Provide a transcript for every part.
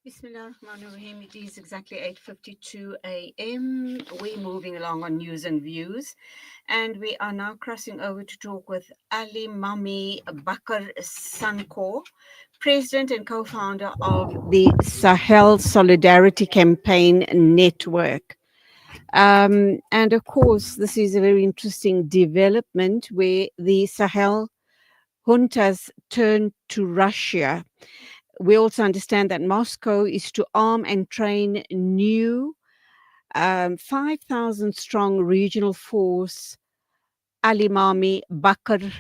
Bismillahirrahmanirrahim. It is exactly 8:52 a.m. We're moving along on news and views, and we are now crossing over to talk with Alimamy Bakarr Sankoh, president and co-founder of the Sahel Solidarity Campaign Network. And of course, this is a very interesting development where the Sahel Juntas turned to Russia. We also understand that Moscow is to arm and train new 5,000 strong regional force, Alimamy Bakarr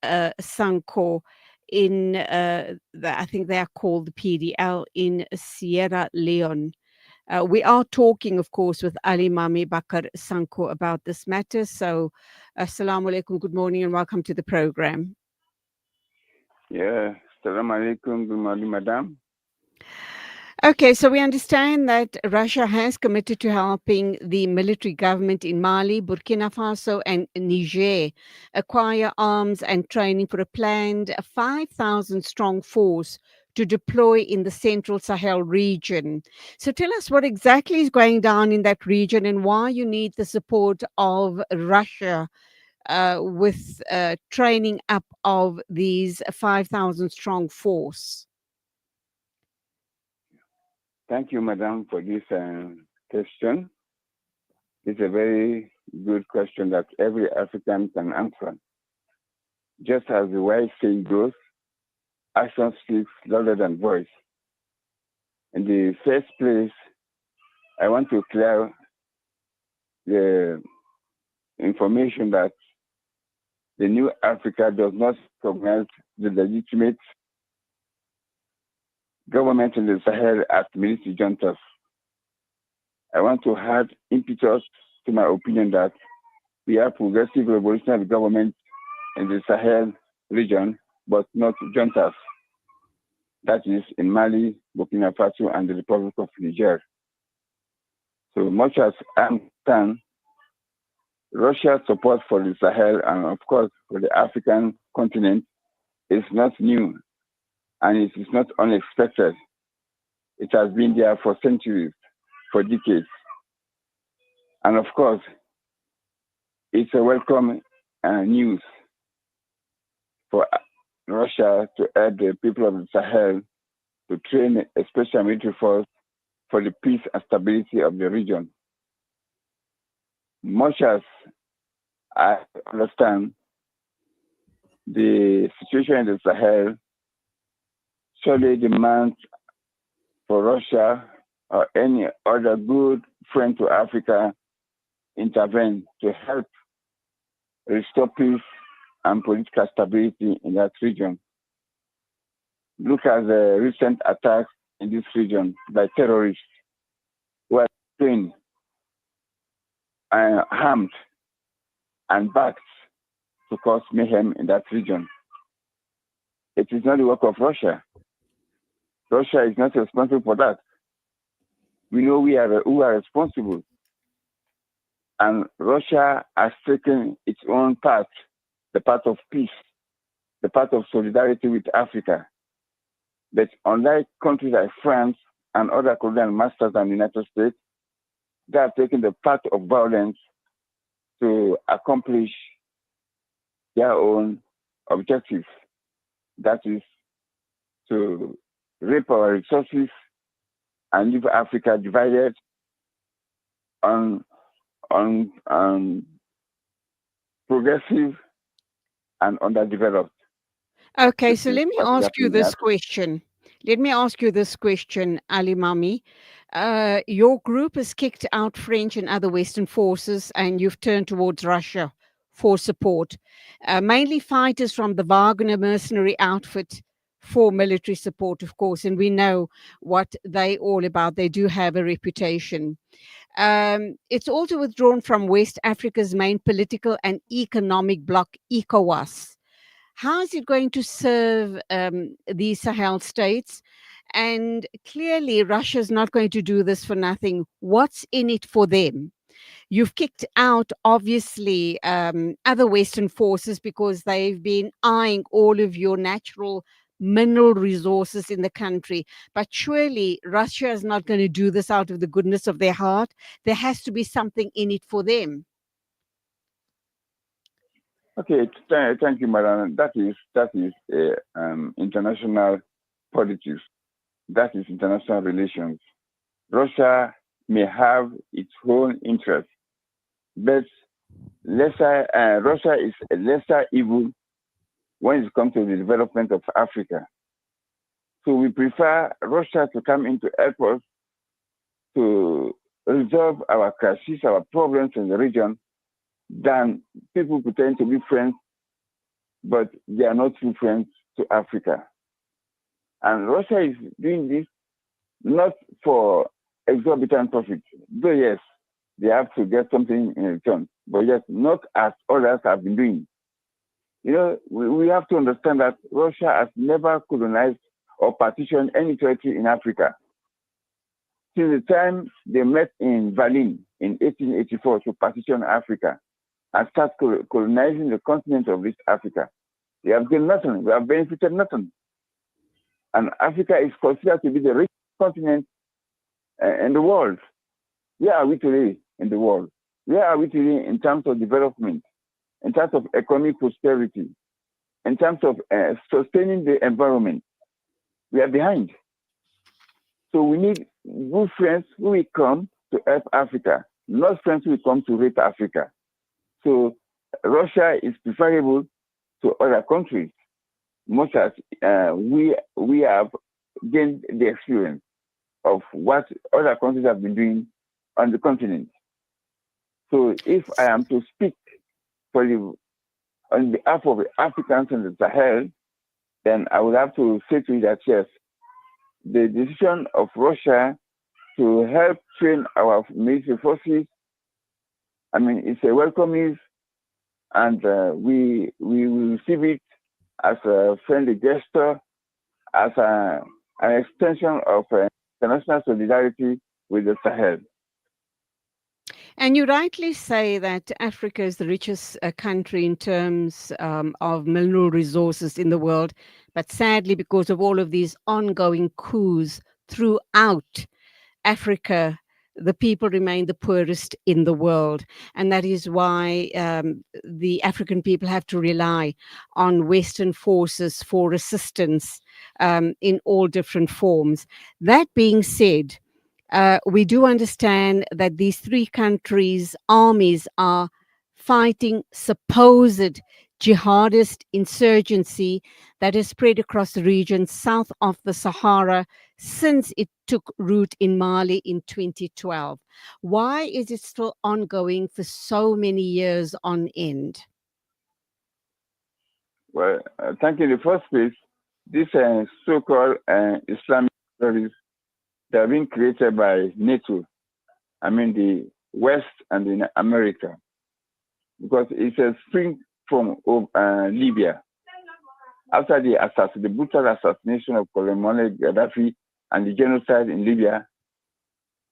Sankoh, in, I think they are called the PDL, in Sierra Leone. We are talking, of course, with Alimamy Bakarr Sankoh about this matter. So, assalamu alaikum, good morning, and welcome to the program. Yeah, Assalamu alaikum, good morning, madam. Okay, so we understand that Russia has committed to helping the military government in Mali, Burkina Faso, and Niger acquire arms and training for a planned 5,000 strong force to deploy in the central Sahel region. So tell us what exactly is going down in that region and why you need the support of Russia with training up of these 5,000 strong force. Thank you, madam, for this question. It's a very good question that every African can answer. Just as the wise saying goes, action speaks louder than voice. In the first place, I want to clear the information that the new Africa does not recognize the legitimate government in the Sahel as military juntas. I want to add impetus to my opinion that we have progressive revolutionary government in the Sahel region, but not juntas. That is in Mali, Burkina Faso, and the Republic of Niger. So much as I understand, Russia's support for the Sahel and, of course, for the African continent is not new and it is not unexpected. It has been there for centuries, for decades. And of course, it's a welcome news for Russia to help the people of the Sahel to train a special military force for the peace and stability of the region. Much as I understand, the situation in the Sahel surely demands for Russia or any other good friend to Africa intervene to help restore peace and political stability in that region. Look at the recent attacks in this region by terrorists who are trained, armed, and backed to cause mayhem in that region. It is not the work of Russia. Russia is not responsible for that. We know who are responsible. And Russia has taken its own path, the path of peace, the path of solidarity with Africa. But unlike countries like France and other colonial masters and the United States, they have taken the path of violence to accomplish their own objectives. That is to rape our resources and leave Africa divided on progressive and underdeveloped. Okay, so let me ask you this question. Alimamy. Your group has kicked out French and other Western forces, and you've turned towards Russia for support, mainly fighters from the Wagner mercenary outfit for military support, of course, and we know what they all about. They do have a reputation. It's also withdrawn from West Africa's main political and economic bloc, ECOWAS. How is it going to serve these Sahel states? And clearly, Russia's not going to do this for nothing. What's in it for them? You've kicked out, obviously, other Western forces because they've been eyeing all of your natural mineral resources in the country. But surely Russia is not going to do this out of the goodness of their heart. There has to be something in it for them. Okay, thank you, Madam. That is international politics. That is international relations. Russia may have its own interests, but Russia is a lesser evil when it comes to the development of Africa. So we prefer Russia to come in to help us to resolve our crises, our problems in the region, than people pretend to be friends, but they are not true friends to Africa. And Russia is doing this not for exorbitant profit, though yes, they have to get something in return, but yes, not as others have been doing. You know, we have to understand that Russia has never colonized or partitioned any territory in Africa. Since the time they met in Berlin in 1884 to partition Africa and start colonizing the continent of East Africa, they have gained nothing. We have benefited nothing. And Africa is considered to be the richest continent in the world. Where are we today in the world? Where are we today in terms of development, in terms of economic prosperity, in terms of sustaining the environment? We are behind. So we need good friends who will come to help Africa, not friends who will come to rape Africa. So Russia is preferable to other countries, much as we have gained the experience of what other countries have been doing on the continent. So if I am to speak on behalf of the Africans in the Sahel, then I would have to say to you that yes, the decision of Russia to help train our military forces, I mean, it's a welcome news, and we will receive it as a friendly gesture, as an extension of international solidarity with the Sahel. And you rightly say that Africa is the richest country in terms of mineral resources in the world. But sadly, because of all of these ongoing coups throughout Africa, the people remain the poorest in the world. And that is why the African people have to rely on Western forces for assistance in all different forms. That being said, we do understand that these three countries' armies are fighting supposed jihadist insurgency that has spread across the region south of the Sahara since it took root in Mali in 2012. Why is it still ongoing for so many years on end? Well, thank you. In the first place, these so-called Islamic terrorists, they are being created by NATO, I mean the West and in America, because it's a spring from Libya. After the brutal assassination of Colonel Muammar Gaddafi and the genocide in Libya,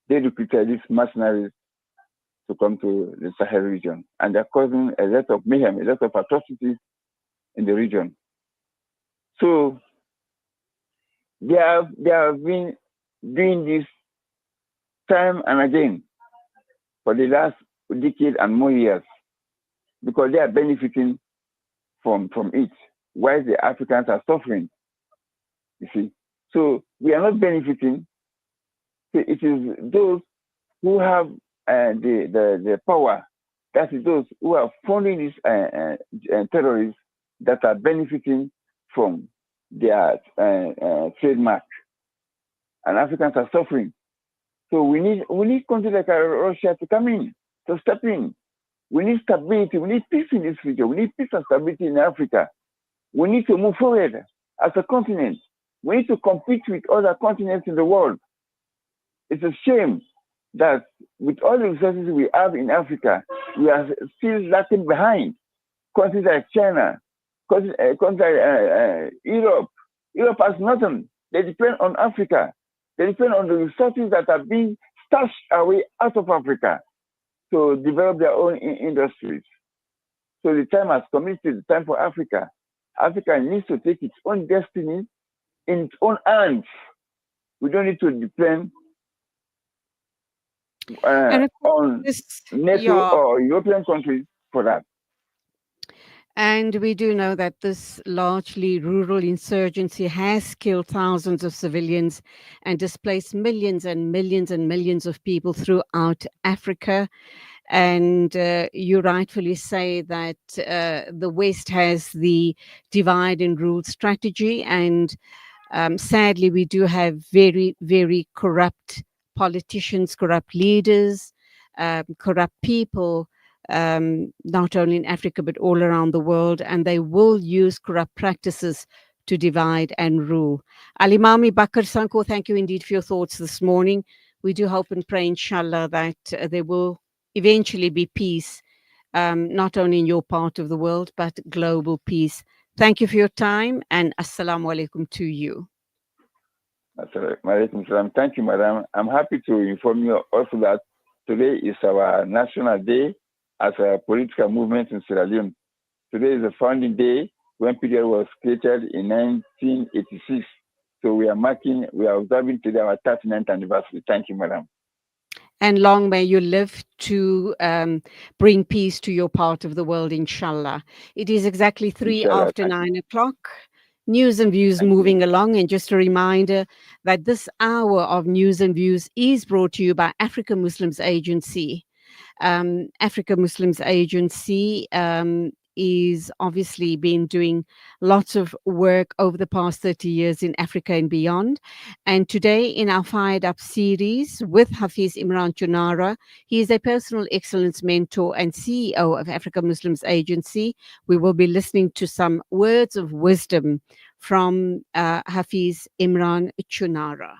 they recruited these mercenaries to come to the Sahel region, and they're causing a lot of mayhem, a lot of atrocities in the region. So they have been doing this time and again for the last decade and more years, because they are benefiting from it, while the Africans are suffering. You see, so we are not benefiting. It is those who have the power, that is those who are funding these terrorists, that are benefiting from their trademark, and Africans are suffering. So we need countries like Russia to come in, to step in. We need stability. We need peace in this region. We need peace and stability in Africa. We need to move forward as a continent. We need to compete with other continents in the world. It's a shame that with all the resources we have in Africa, we are still lacking behind countries like China, countries like Europe. Europe has nothing. They depend on Africa. They depend on the resources that are being stashed away out of Africa to develop their own industries. So the time has come. It's the time for Africa. Africa needs to take its own destiny in its own hands. We don't need to depend And of course, on this, NATO yeah, or European countries for that. and we do know that this largely rural insurgency has killed thousands of civilians and displaced millions and millions and millions of people throughout Africa. And you rightfully say that the West has the divide and rule strategy. And sadly, we do have very, very corrupt politicians, corrupt leaders, corrupt people, not only in Africa, but all around the world. And they will use corrupt practices to divide and rule. Alimamy, Bakarr, Sankoh, thank you indeed for your thoughts this morning. We do hope and pray, inshallah, that there will eventually be peace, not only in your part of the world, but global peace. Thank you for your time, and assalamu alaikum to you. Assalamu alaikum. Thank you, madam. I'm happy to inform you also that today is our national day as a political movement in Sierra Leone. Today is the founding day when PDL was created in 1986. So we are observing today our 39th anniversary. Thank you, madam. And long may you live to bring peace to your part of the world, inshallah. It is exactly 3 Inshallah. after 9 o'clock. News and Views Thank moving you. along. And just a reminder that this hour of News and Views is brought to you by Africa Muslims Agency. Africa Muslims Agency is obviously been doing lots of work over the past 30 years in Africa and beyond. And today in our Fired Up series with Hafiz Imran Chunara, he is a personal excellence mentor and CEO of Africa Muslims Agency. We will be listening to some words of wisdom from Hafiz Imran Chunara.